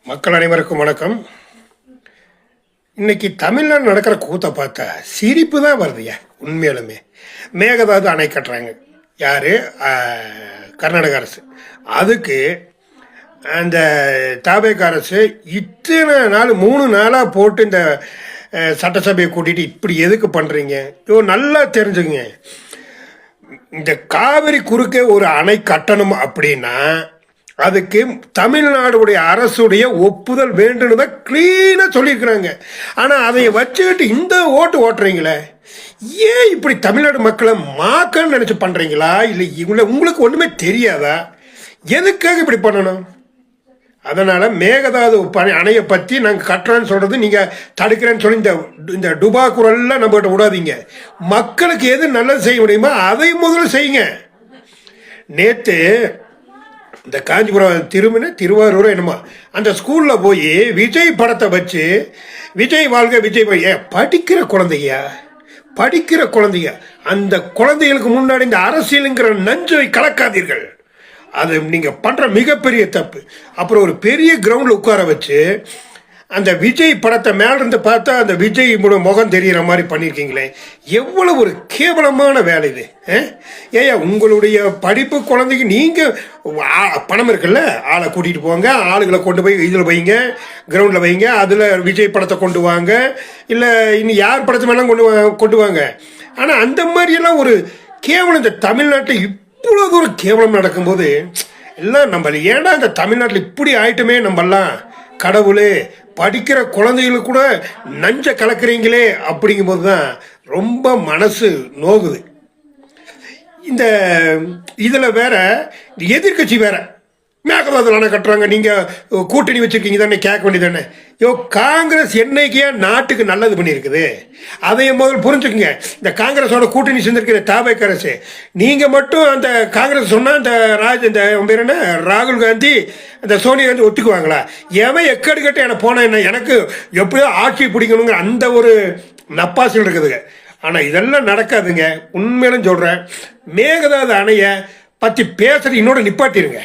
மக்கள் அனைவருக்கும் வணக்கம். இன்னைக்கு தமிழ்நாடு நடக்கிற கூத்தை பார்த்தா சிரிப்பு தான் வருதுயா. உண்மையாலுமே மேகதாது அணை கட்டுறாங்க. யாரு? கர்நாடக அரசு. அதுக்கு அந்த தாவேக அரசு இத்தனை நாள் 3 நாளாக போட்டு இந்த சட்டசபையை கூட்டிட்டு இப்படி எதுக்கு பண்றீங்க? நல்லா தெரிஞ்சுங்க. இந்த காவிரி குறுக்கே ஒரு அணை கட்டணும் அப்படின்னா அதுக்கு தமிழ்நாடுடைய அரசுடைய ஒப்புதல் வேண்டும்னு தான் கிளீனாக சொல்லியிருக்கிறாங்க. ஆனால் அதை வச்சுக்கிட்டு இந்த ஓட்டுறீங்களே, ஏன் இப்படி தமிழ்நாடு மக்களை மாக்கன்னு நினச்சி பண்ணுறீங்களா? இல்லை உங்களுக்கு ஒன்றுமே தெரியாதா? எதுக்காக இப்படி பண்ணணும்? அதனால் மேகதாது அணையை பற்றி நாங்கள் கட்டுறேன்னு சொல்கிறது நீங்கள் தடுக்கிறேன்னு சொல்லி இந்த டுபா குரல்லாம் நம்மகிட்ட விடாதீங்க. மக்களுக்கு எது நல்லது செய்ய முடியுமோ அதை முதல்ல செய்யுங்க. நேற்று இந்த காஞ்சிபுரம் திருவாரூர் என்னமோ அந்த ஸ்கூலில் போய் விஜய் படத்தை வச்சு விஜய் வாழ்க விஜய் படிக்கிற குழந்தையா அந்த குழந்தைகளுக்கு முன்னாடி இந்த அரசியலுங்கிற நஞ்சை கலக்காதீர்கள். அது நீங்கள் பண்ணுற மிகப்பெரிய தப்பு. அப்புறம் ஒரு பெரிய கிரவுண்டில் உட்கார வச்சு அந்த விஜய் படத்தை மேலிருந்து பார்த்தா அந்த விஜய் முகம் தெரிகிற மாதிரி பண்ணியிருக்கீங்களே, எவ்வளவு ஒரு கேவலமான வேலை இது. ஏயா, உங்களுடைய படிப்பு குழந்தைக்கு நீங்கள் பணம் இருக்குல்ல, ஆளை கூட்டிகிட்டு போங்க, ஆளுகளை கொண்டு போய் இதில் வைங்க, கிரவுண்டில் வைங்க, அதில் விஜய் படத்தை கொண்டு வாங்க, இல்லை இன்னும் யார் படத்தை வேணாலும் கொண்டு வாங்க. ஆனால் அந்த மாதிரியெல்லாம் ஒரு கேவலம் இந்த தமிழ்நாட்டில் இவ்வளோ தூரம் கேவலம் நடக்கும்போது எல்லாம் நம்ம ஏன்னா இந்த தமிழ்நாட்டில் இப்படி ஆயிட்டுமே நம்மெல்லாம் கடவுளே, படிக்கிற குழந்தைகளுக்கு கூட நஞ்ச கலக்குறீங்களே அப்படிங்கும்போது தான் ரொம்ப மனசு நோகுது. இந்த இதில் வேற எதிர்கட்சி வேற மேகதாது அணை கட்டுறாங்க, நீங்கள் கூட்டணி வச்சுருக்கீங்க தானே, கேட்க வேண்டியதானே. காங்கிரஸ் என்னைக்கே நாட்டுக்கு நல்லது பண்ணியிருக்குது, அதையும் முதல் புரிஞ்சுக்குங்க. இந்த காங்கிரஸோட கூட்டணி சேர்ந்திருக்கிற தாவேக அரசு, நீங்கள் மட்டும் அந்த காங்கிரஸ் சொன்னால் இந்த பேர் என்ன, ராகுல் காந்தி, இந்த சோனியா காந்தி ஒத்துக்குவாங்களா? எவன் எக்கடுக்கட்ட எனக்கு போனால் என்ன, எனக்கு எப்படியோ ஆட்சி பிடிக்கணுங்கிற அந்த ஒரு நப்பாசல் இருக்குதுங்க. ஆனால் இதெல்லாம் நடக்காதுங்க. உண்மையிலும் சொல்கிறேன், மேகதாது அணையை பற்றி பேசுறது இன்னோட நிப்பாட்டிருங்க.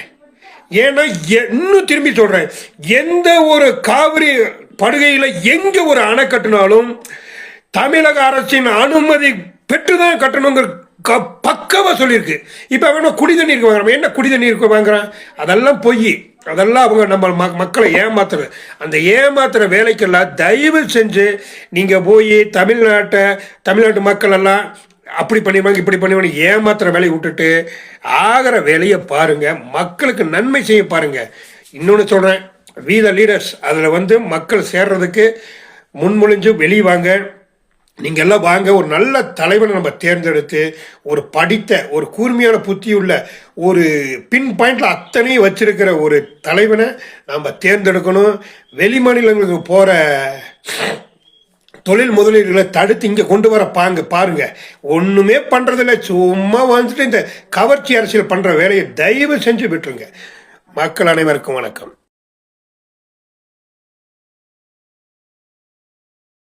ஏன்னா இன்னும் திரும்பி சொல்றேன், எந்த ஒரு காவிரி படுகையில் எங்க ஒரு அணை கட்டினாலும் தமிழக அரசின் அனுமதி பெற்றுதான் கட்டணுங்கிற பக்கவா சொல்லியிருக்கு. இப்ப வேணும் குடி தண்ணீருக்கு வாங்குறோம். என்ன குடி தண்ணீருக்கு வாங்குறான்? அதெல்லாம் பொய். அதெல்லாம் அவங்க நம்ம மக்களை ஏமாத்துறது. அந்த ஏமாத்துற வேலைக்கெல்லாம் தயவு செஞ்சு நீங்க போய் தமிழ்நாட்டு மக்கள் எல்லாம் அப்படி பண்ணிடுவாங்க, இப்படி பண்ணிடுவாங்க, ஏமாத்துற வேலையை விட்டுட்டு ஆகிற வேலையை பாருங்க, மக்களுக்கு நன்மை செய்ய பாருங்க. இன்னொன்று சொல்றேன், வி த லீடர்ஸ், அதில் மக்கள் சேர்றதுக்கு முன்மொழிஞ்சு வெளியே வாங்க. நீங்கள் எல்லாம் வாங்க, ஒரு நல்ல தலைவனை நம்ம தேர்ந்தெடுத்து ஒரு படித்த ஒரு கூர்மையான புத்தியுள்ள ஒரு பின் பாயிண்ட்ல அத்தனையும் வச்சிருக்கிற ஒரு தலைவனை நம்ம தேர்ந்தெடுக்கணும். வெளி மாநிலங்களுக்கு போகிற தொழில் முதலீடுகளை தடுத்து இங்கே கொண்டு வர பாருங்க. ஒன்றுமே பண்ணுறதில்ல, சும்மா வந்துட்டு இந்த கவர்ச்சி அரசியல் பண்ணுற வேலையை தயவு செஞ்சு விட்டுருங்க. மக்கள் அனைவருக்கும் வணக்கம்.